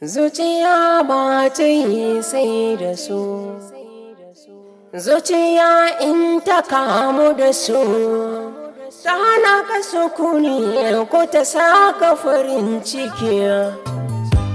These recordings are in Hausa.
Zuciya ba ta yi sai da su, zuciya in ta kamu da su, ta hana ka sukuni ko ta saka farin ciki.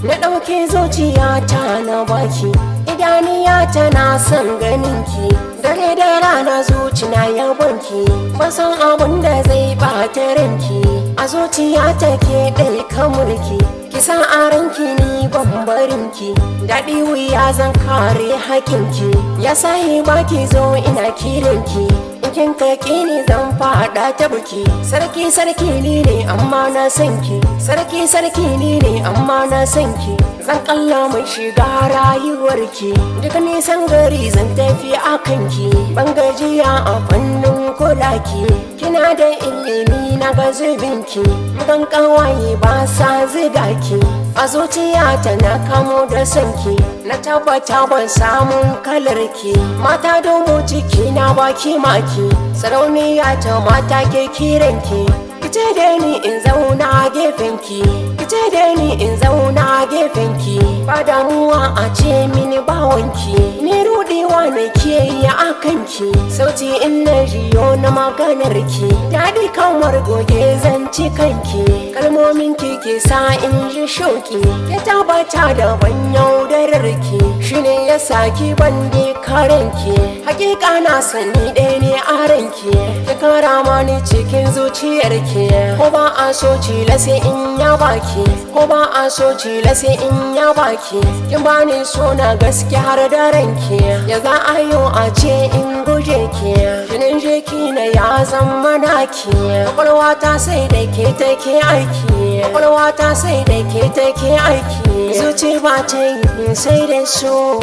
Na ɗauke zuciya ta na baki, idaniya tana son ganinki, dare da rana zuciya ya banki, ba san abun da zai ɓata ranki, a zuciya take ɗauka mulki. Kisa a ranki ni bambarinki, daɗi wuya zan kare hakinki, ya sahi baki zo ina kiranki, in kin kaki ni zan faɗa ta buki. Sarki sarki ni ne amma na sanki, sarki sarki ni ne amma na sanki, zan kalla mai shiga rayuwarki, duk nisan gari zan tafi a kanki, ban gajiya a fannin kulaki, kina da ilimi na ga zubinki, mugan kawaye ba sa ziga ki, a zuciyata na kamo da sanki, na tabbata ban samun kalarki, mata domo ciki na baki maki, sarauniya ta mata ke kiranki, kice da ni in zauna gefenki, kice da ni in zauna gefenki, ba damuwa a ce mini bawanki, ni rudewa na ke yi a kanki, sauti in na jiyo na maganarki, daɗi kamar goge zanci kanki, kalmomin ki ke sa in ji shauki, ya tabbata da ban yaudararki, shi ne ya saki bande karanki, hakika na sani ɗaya ne a ranki, ya kara mani cikin zuciyarki, ko ba a so cila sai in ya baki, ko ba a so cila sai in ya baki, kin bani so na gaske har da ranki, ya za a yi a ce in guje ki, jinin jiki na ya zama naki, kwakwalwa ta sai da ke take aiki, kwakwalwa ta sai da ke take aiki, zuci ba ta yi sai da so,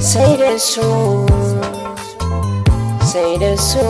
sai da so, sai da so.